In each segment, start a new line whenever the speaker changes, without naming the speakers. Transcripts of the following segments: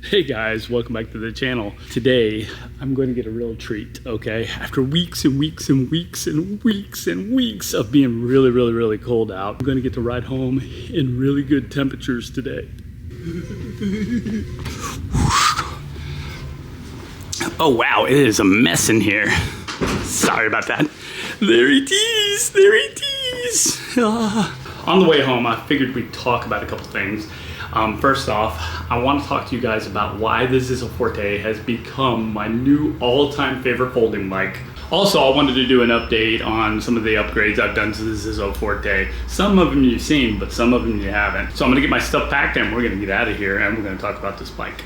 Hey guys, welcome back to the channel. Today, I'm going to get a real treat, okay? After weeks and weeks and weeks and weeks and weeks of being really cold out, I'm going to get to ride home in really good temperatures today. Oh wow, it is a mess in here. Sorry about that. There it is, there it is. On the way home, I figured we'd talk about a couple things. First off, I want to talk to you guys about why the Zizzo Forte has become my new all-time favorite folding bike. Also, I wanted to do an update on some of the upgrades I've done to the Zizzo Forte. Some of them you've seen, but some of them you haven't. So I'm gonna get my stuff packed and we're gonna get out of here and we're gonna talk about this bike.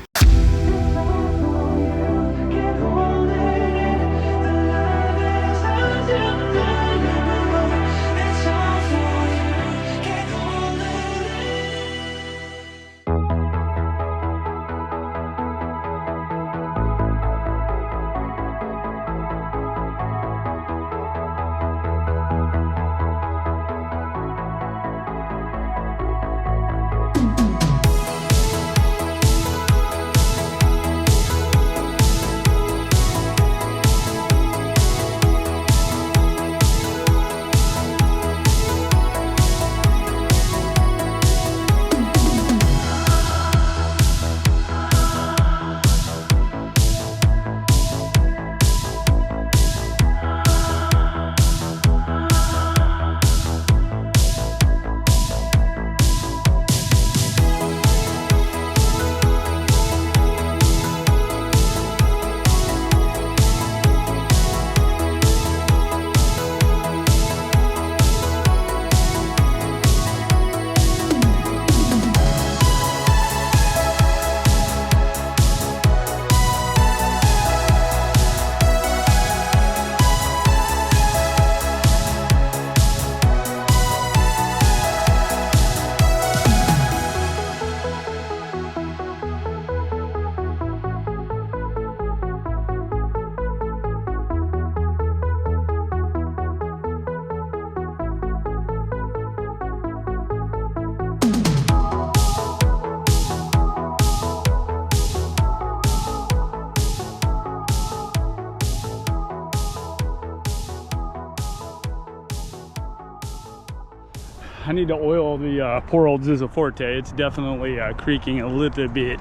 I need to oil the poor old Zizzo Forte. It's definitely creaking a little bit.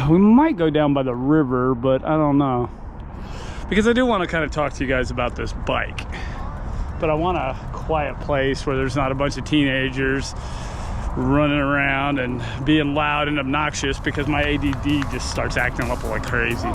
We might go down by the river, but I don't know. Because I do want to kind of talk to you guys about this bike. But I want a quiet place where there's not a bunch of teenagers running around and being loud and obnoxious because my ADD just starts acting up like crazy.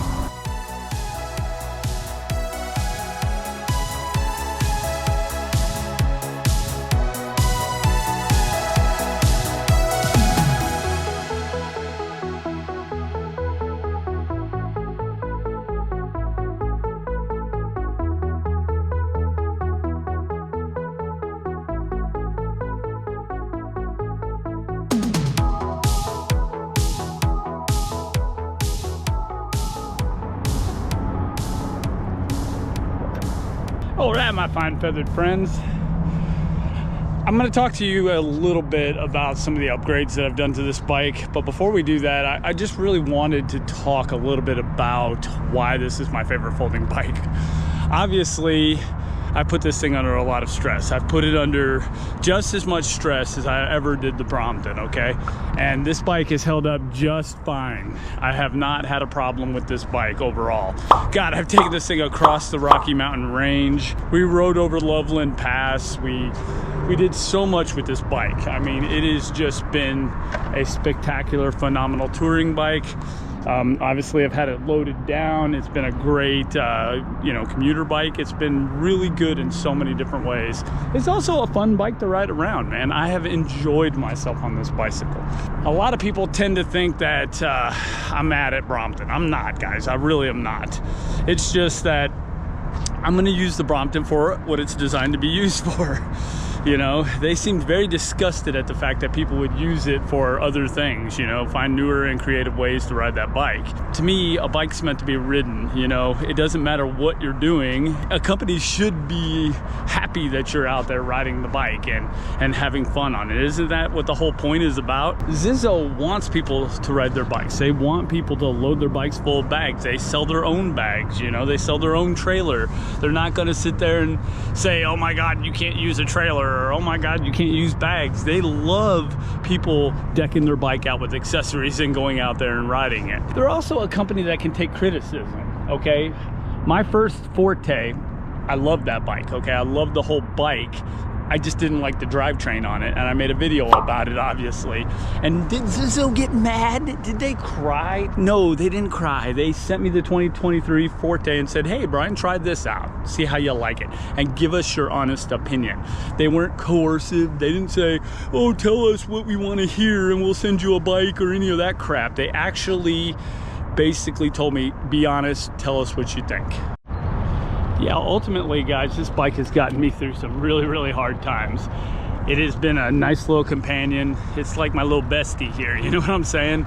All right, my fine feathered friends. I'm gonna talk to you a little bit about some of the upgrades that I've done to this bike. But before we do that, I just really wanted to talk a little bit about why this is my favorite folding bike. Obviously, I put this thing under a lot of stress. I've put it under just as much stress as I ever did the Brompton, okay? And this bike has held up just fine. I have not had a problem with this bike overall. God, I've taken this thing across the Rocky Mountain Range. We rode over Loveland Pass. We did so much with this bike. I mean, it has just been a spectacular, phenomenal touring bike. Obviously, I've had it loaded down. It's been a great, commuter bike. It's been really good in so many different ways. It's also a fun bike to ride around, man. I have enjoyed myself on this bicycle. A lot of people tend to think that I'm mad at Brompton. I'm not, guys. I really am not. It's just that I'm going to use the Brompton for what it's designed to be used for. You know, they seemed very disgusted at the fact that people would use it for other things, you know, find newer and creative ways to ride that bike. To me, a bike's meant to be ridden, you know, it doesn't matter what you're doing. A company should be happy that you're out there riding the bike and having fun on it. Isn't that what the whole point is about? Zizo wants people to ride their bikes. They want people to load their bikes full of bags. They sell their own bags, you know, they sell their own trailer. They're not going to sit there and say, oh my God, you can't use a trailer, or oh my God, you can't use bags. They love people decking their bike out with accessories and going out there and riding it. They're also a company that can take criticism, okay? My first Forte, I loved that bike, okay? I loved the whole bike. I just didn't like the drivetrain on it, and I made a video about it, obviously. And did Zizo get mad? Did they cry? No, they didn't cry. They sent me the 2023 Forte and said, hey, Brian, try this out. See how you like it, and give us your honest opinion. They weren't coercive. They didn't say, oh, tell us what we want to hear, and we'll send you a bike or any of that crap. They actually basically told me, be honest, tell us what you think. Yeah, ultimately, guys, this bike has gotten me through some really, really hard times. It has been a nice little companion. It's like my little bestie here, you know what I'm saying?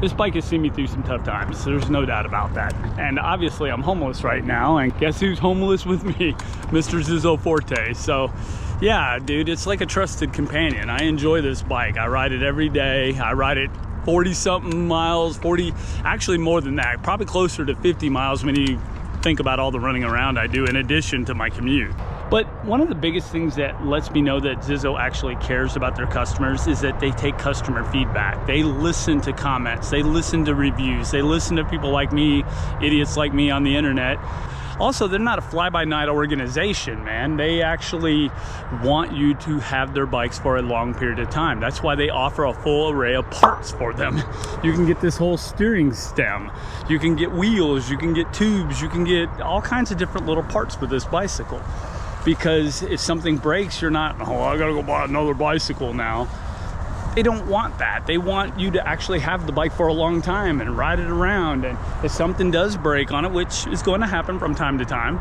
This bike has seen me through some tough times. There's no doubt about that. And obviously, I'm homeless right now, and guess who's homeless with me? Mr. Zizo Forte. So, yeah, dude, it's like a trusted companion. I enjoy this bike. I ride it every day. I ride it 40-something miles, 40, actually more than that, probably closer to 50 miles when you think about all the running around I do in addition to my commute. But one of the biggest things that lets me know that Zizo actually cares about their customers is that they take customer feedback. They listen to comments, they listen to reviews, they listen to people like me, idiots like me on the internet. Also, they're not a fly-by-night organization, man. They actually want you to have their bikes for a long period of time. That's why they offer a full array of parts for them. You can get this whole steering stem. You can get wheels, you can get tubes, you can get all kinds of different little parts for this bicycle. Because if something breaks, you're not, oh, I gotta go buy another bicycle now. They don't want that. They want you to actually have the bike for a long time and ride it around. And if something does break on it, which is going to happen from time to time,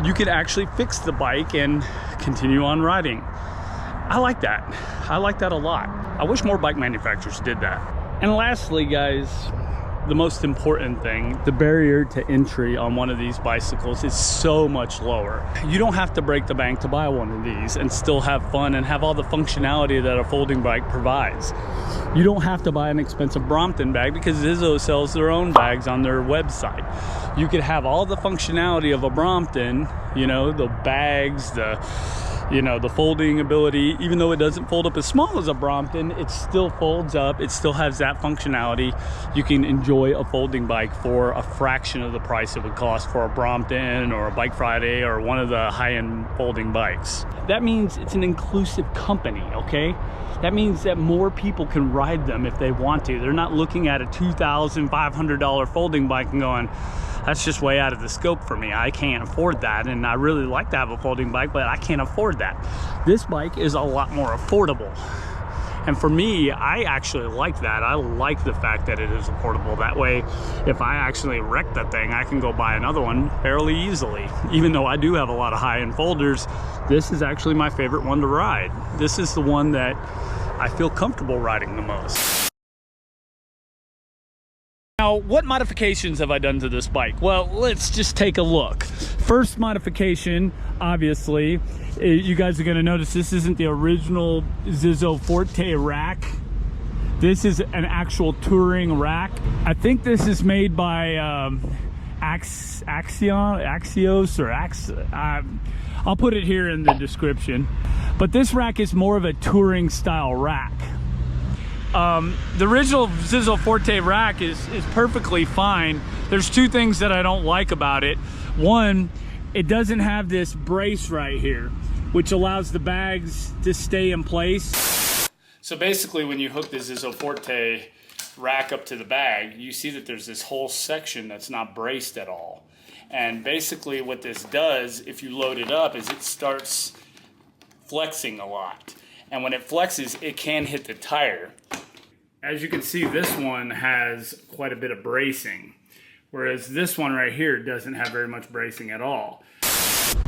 you can actually fix the bike and continue on riding. I like that. I like that a lot. I wish more bike manufacturers did that. And lastly, guys, the most important thing, the barrier to entry on one of these bicycles is so much lower. You don't have to break the bank to buy one of these and still have fun and have all the functionality that a folding bike provides. You don't have to buy an expensive Brompton bag because Zizo sells their own bags on their website. You could have all the functionality of a Brompton, you know, the bags, the folding ability. Even though it doesn't fold up as small as a Brompton, it still folds up. It still has that functionality. You can enjoy a folding bike for a fraction of the price it would cost for a Brompton or a Bike Friday or one of the high-end folding bikes. That means it's an inclusive company, okay? That means that more people can ride them if they want to. They're not looking at a $2,500 folding bike and going, that's just way out of the scope for me. I can't afford that, and I really like to have a folding bike, but I can't afford that. This bike is a lot more affordable. And for me, I actually like that. I like the fact that it is affordable. That way, if I actually wreck that thing, I can go buy another one fairly easily. Even though I do have a lot of high-end folders, this is actually my favorite one to ride. This is the one that I feel comfortable riding the most. Now, what modifications have I done to this bike? Well, let's just take a look. First modification, obviously, you guys are gonna notice this isn't the original Zizo Forte rack. This is an actual touring rack. I think this is made by Axios or I'll put it here in the description. But this rack is more of a touring style rack. The original Zizo Forte rack is perfectly fine. There's two things that I don't like about it. One, it doesn't have this brace right here, which allows the bags to stay in place. So basically, when you hook the Zizo Forte rack up to the bag, you see that there's this whole section that's not braced at all. And basically what this does, if you load it up, is it starts flexing a lot. And when it flexes, it can hit the tire. As you can see, this one has quite a bit of bracing, whereas this one right here doesn't have very much bracing at all.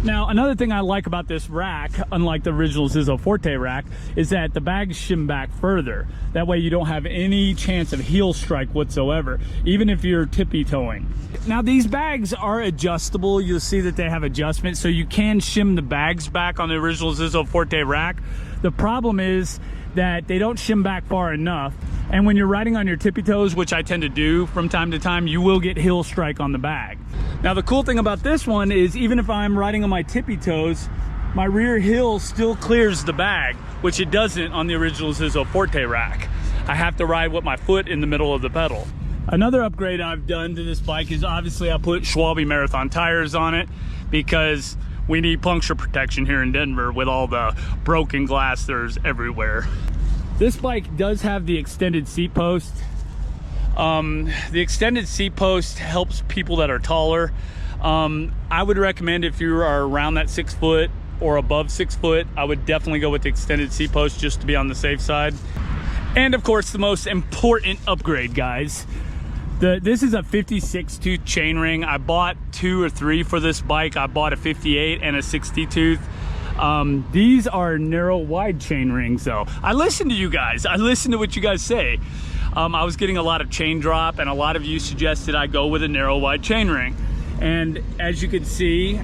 Now, another thing I like about this rack, unlike the original Zizzo Forte rack, is that the bags shim back further. That way you don't have any chance of heel strike whatsoever, even if you're tippy toeing. Now, these bags are adjustable. You'll see that they have adjustments, so you can shim the bags back on the original Zizzo Forte rack. The problem is that they don't shim back far enough, and when you're riding on your tippy toes, which I tend to do from time to time, you will get heel strike on the bag. Now, the cool thing about this one is even if I'm riding on my tippy toes, my rear heel still clears the bag, which it doesn't on the original Zizzo Forte rack. I have to ride with my foot in the middle of the pedal. Another upgrade I've done to this bike is obviously I put Schwalbe Marathon tires on it because we need puncture protection here in Denver with all the broken glass there's everywhere. This bike does have the extended seat post. The extended seat post helps people that are taller. I would recommend if you are around that 6 foot or above 6 foot, I would definitely go with the extended seat post just to be on the safe side. And of course, the most important upgrade, guys. This is a 56 tooth chain ring. I bought 2 or 3 for this bike. I bought a 58 and a 60 tooth. These are narrow wide chain rings though. I listen to you guys. I listen to what you guys say. I was getting a lot of chain drop, and a lot of you suggested I go with a narrow wide chain ring. And as you can see, you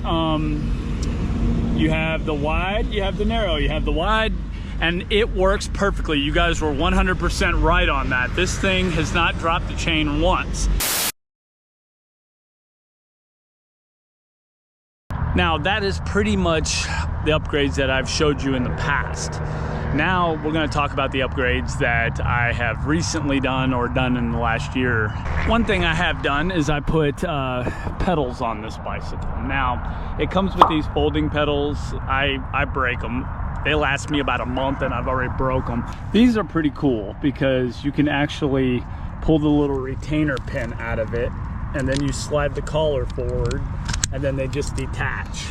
have the wide, you have the narrow, you have the wide, and it works perfectly. You guys were 100% right on that. This thing has not dropped the chain once. Now, that is pretty much the upgrades that I've showed you in the past. Now we're going to talk about the upgrades that I have recently done or done in the last year. One thing I have done is I put pedals on this bicycle. Now, it comes with these folding pedals. I break them. They last me about a month and I've already broke them. These are pretty cool because you can actually pull the little retainer pin out of it, and then you slide the collar forward and then they just detach.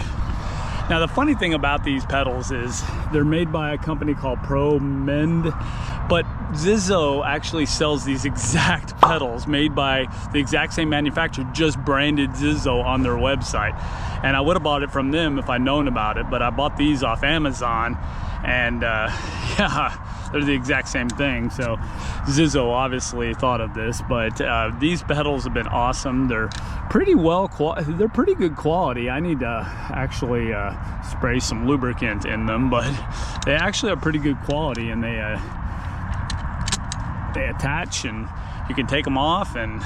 Now, the funny thing about these pedals is they're made by a company called ProMend, but Zizzo actually sells these exact pedals made by the exact same manufacturer, just branded Zizzo on their website. And I would have bought it from them if I'd known about it, but I bought these off Amazon, and yeah, they're the exact same thing. So Zizzo obviously thought of this, but these pedals have been awesome. They're pretty they're pretty good quality. I need to actually spray some lubricant in them, but they actually are pretty good quality, and they attach, and you can take them off, and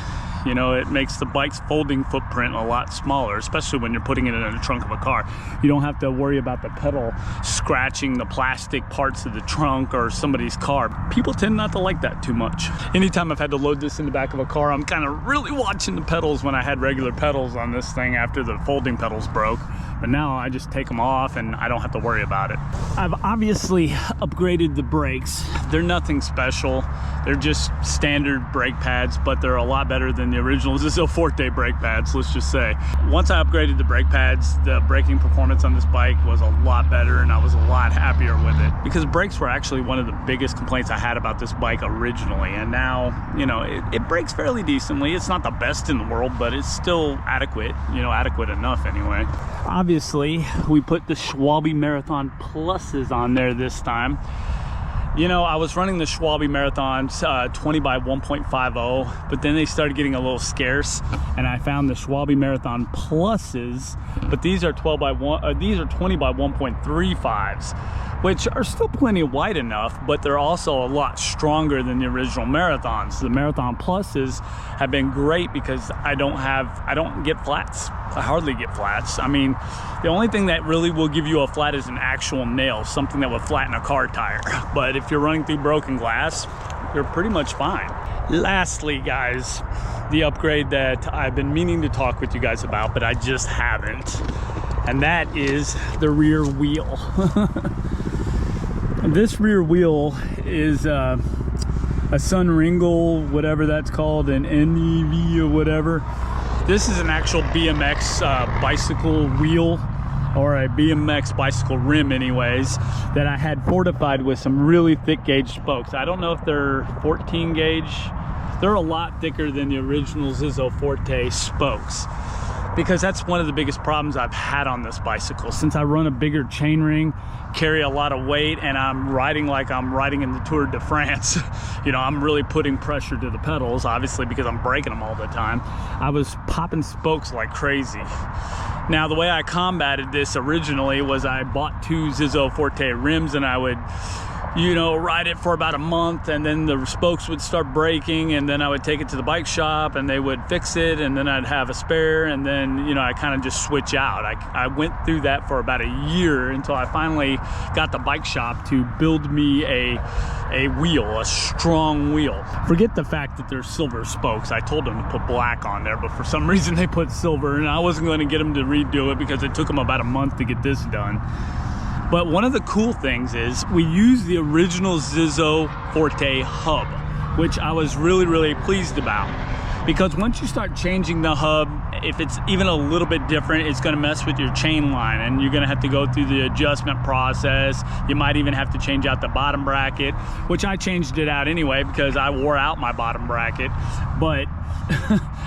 you know, it makes the bike's folding footprint a lot smaller, especially when you're putting it in the trunk of a car. You don't have to worry about the pedal scratching the plastic parts of the trunk or somebody's car. People tend not to like that too much. Anytime I've had to load this in the back of a car, I'm kind of really watching the pedals when I had regular pedals on this thing after the folding pedals broke. But now I just take them off and I don't have to worry about it. I've obviously upgraded the brakes. They're nothing special. They're just standard brake pads, but they're a lot better than the original Zizzo Forte brake pads, let's just say. Once I upgraded the brake pads, the braking performance on this bike was a lot better, and I was a lot happier with it, because brakes were actually one of the biggest complaints I had about this bike originally. And now, you know, it brakes fairly decently. It's not the best in the world, but it's still adequate, you know, adequate enough anyway. Obviously, we put the Schwalbe Marathon Pluses on there this time. You know, I was running the Schwalbe Marathons 20 by 1.50, but then they started getting a little scarce, and I found the Schwalbe Marathon Pluses, but these are 20 by 1.35s, which are still plenty wide enough, but they're also a lot stronger than the original Marathons. The Marathon Pluses have been great because I don't get flats. I hardly get flats. I mean, the only thing that really will give you a flat is an actual nail, something that would flatten a car tire. But if you're running through broken glass, you're pretty much fine. Lastly, guys, the upgrade that I've been meaning to talk with you guys about, but I just haven't, and that is the rear wheel. This rear wheel is a Sunringle, whatever that's called, an NEV or whatever. This is an actual BMX bicycle wheel, or a BMX bicycle rim anyways, that I had fortified with some really thick gauge spokes. I don't know if they're 14 gauge. They're a lot thicker than the original Zizzo Forte spokes. because that's one of the biggest problems I've had on this bicycle. Since I run a bigger chain ring, carry a lot of weight, and I'm riding like I'm riding in the Tour de France, you know, I'm really putting pressure to the pedals, obviously, because I'm breaking them all the time. I was popping spokes like crazy. Now, the way I combated this originally was I bought 2 Zizo Forte rims, and I would, you know, ride it for about a month, and then the spokes would start breaking, and then I would take it to the bike shop and they would fix it, and then I'd have a spare, and then, you know, I kind of just switch out. I went through that for about a year until I finally got the bike shop to build me a wheel, a strong wheel. Forget the fact that there's silver spokes. I told them to put black on there, but for some reason they put silver, and I wasn't going to get them to redo it because it took them about a month to get this done. But one of the cool things is we use the original Zizo Forte hub, which I was really pleased about. Because once you start changing the hub, if it's even a little bit different, it's going to mess with your chain line, and you're going to have to go through the adjustment process. You might even have to change out the bottom bracket, which I changed it out anyway because I wore out my bottom bracket. But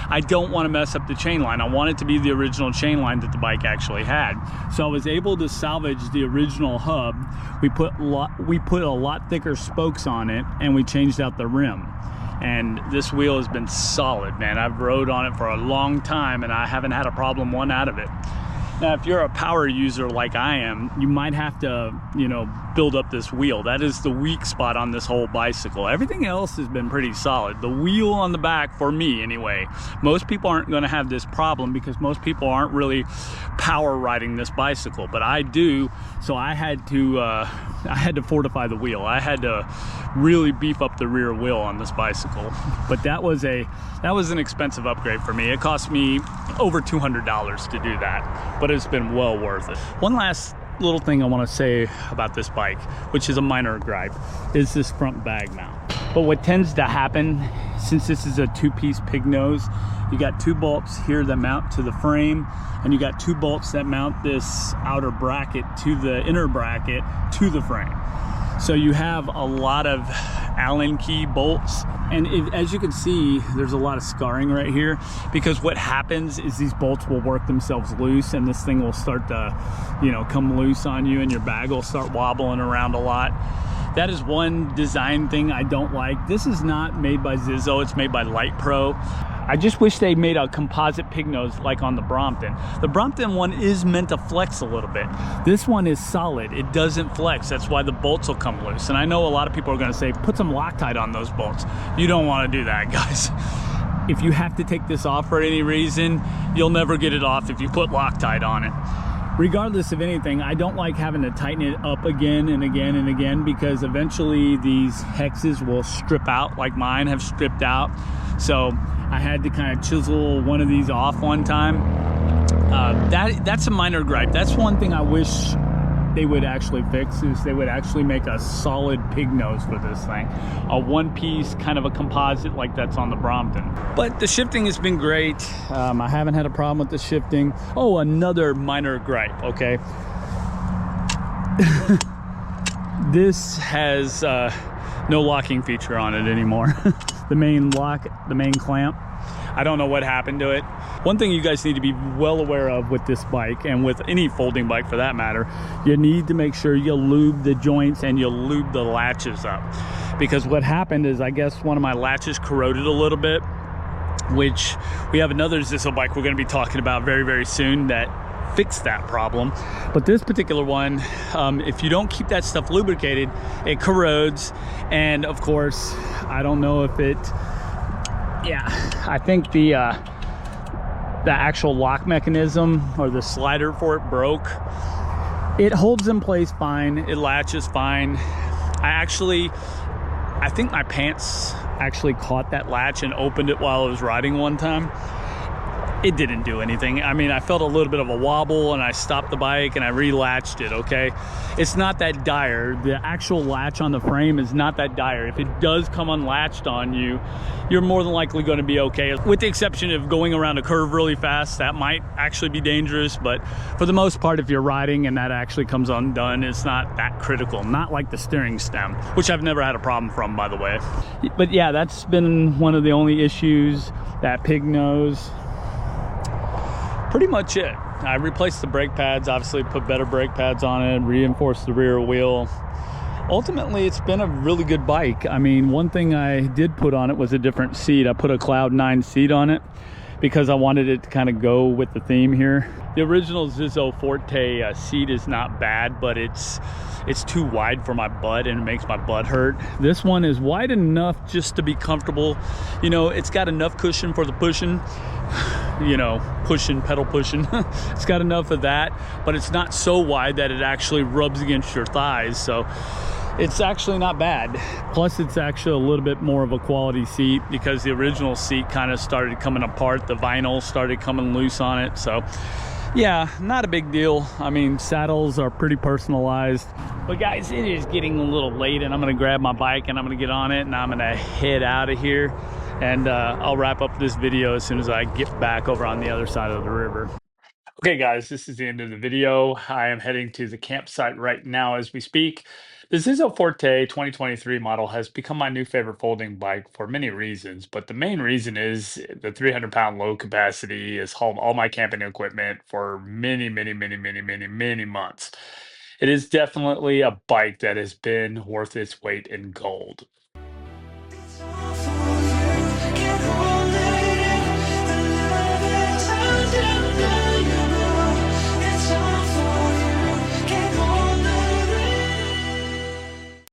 I don't want to mess up the chain line. I want it to be the original chain line that the bike actually had. So I was able to salvage the original hub. We put a lot thicker spokes on it, and we changed out the rim. And this wheel has been solid, man. I've rode on it for a long time, and I haven't had a problem one out of it. Now, if you're a power user like I am, you might have to, you know, build up this wheel. That is the weak spot on this whole bicycle. Everything else has been pretty solid. The wheel on the back, for me anyway, most people aren't going to have this problem because most people aren't really power riding this bicycle, but I do. So I had to fortify the wheel. I had to really beef up the rear wheel on this bicycle. But that was an expensive upgrade for me. It cost me over $200 to do that, but it's been well worth it. One last little thing I want to say about this bike, which is a minor gripe, is this front bag mount. But what tends to happen, since this is a 2-piece pig nose, you got 2 bolts here that mount to the frame, and you got 2 bolts that mount this outer bracket to the inner bracket to the frame. So you have a lot of Allen key bolts, and as you can see, there's a lot of scarring right here, because what happens is these bolts will work themselves loose, and this thing will start to, you know, come loose on you, and your bag will start wobbling around a lot. That is one design thing I don't like. This is not made by Zizo, it's made by Light Pro. I just wish they made a composite pig nose like on the Brompton. The Brompton one is meant to flex a little bit. This one is solid, it doesn't flex. That's why the bolts will come loose. And I know a lot of people are gonna say, put some Loctite on those bolts. You don't wanna do that, guys. If you have to take this off for any reason, you'll never get it off if you put Loctite on it. Regardless of anything, I don't like having to tighten it up again and again and again, because eventually these hexes will strip out like mine have stripped out. So I had to kind of chisel one of these off one time. That's a minor gripe. That's one thing I wish they would actually fix, is they would actually make a solid pig nose for this thing. A 1-piece kind of a composite like that's on the Brompton. But the shifting has been great. I haven't had a problem with the shifting. Oh, another minor gripe, okay. This has no locking feature on it anymore. The main lock, the main clamp, I don't know what happened to it. One thing you guys need to be well aware of with this bike, and with any folding bike for that matter, you need to make sure you lube the joints and you lube the latches up. Because what happened is, I guess one of my latches corroded a little bit, which we have another Zizo bike we're going to be talking about very soon that fixed that problem. But this particular one, if you don't keep that stuff lubricated, it corrodes. And of course, I don't know if it, I think the actual lock mechanism or the slider for it broke. It holds in place fine, it latches fine. I think my pants actually caught that latch and opened it while I was riding one time. It didn't do anything. I mean, I felt a little bit of a wobble, and I stopped the bike and I relatched it, okay? It's not that dire. The actual latch on the frame is not that dire. If it does come unlatched on you, you're more than likely going to be okay. With the exception of going around a curve really fast, that might actually be dangerous. But for the most part, if you're riding and that actually comes undone, it's not that critical. Not like the steering stem, which I've never had a problem from, by the way. But yeah, that's been one of the only issues, that pig nose. pretty much it. I replaced the brake pads, obviously put better brake pads on it, reinforced the rear wheel. Ultimately, it's been a really good bike. I mean, one thing I did put on it was a different seat. I put a Cloud 9 seat on it because I wanted it to kind of go with the theme here. The original Zizzo Forte seat is not bad, but it's too wide for my butt and it makes my butt hurt. This one is wide enough just to be comfortable. You know, it's got enough cushion for the pushing, you know, pedal pushing. It's got enough of that, but it's not so wide that it actually rubs against your thighs. So it's actually not bad. Plus, it's actually a little bit more of a quality seat because the original seat kind of started coming apart. The vinyl started coming loose on it. So yeah, not a big deal. I mean, saddles are pretty personalized. But guys, it is getting a little late and I'm gonna grab my bike and I'm gonna get on it and I'm gonna head out of here. And I'll wrap up this video as soon as I get back over on the other side of the river. Okay, guys, this is the end of the video. I am heading to the campsite right now as we speak. The Zizzo Forte 2023 model has become my new favorite folding bike for many reasons, but the main reason is the 300-pound load capacity has hauled all my camping equipment for many months. It is definitely a bike that has been worth its weight in gold.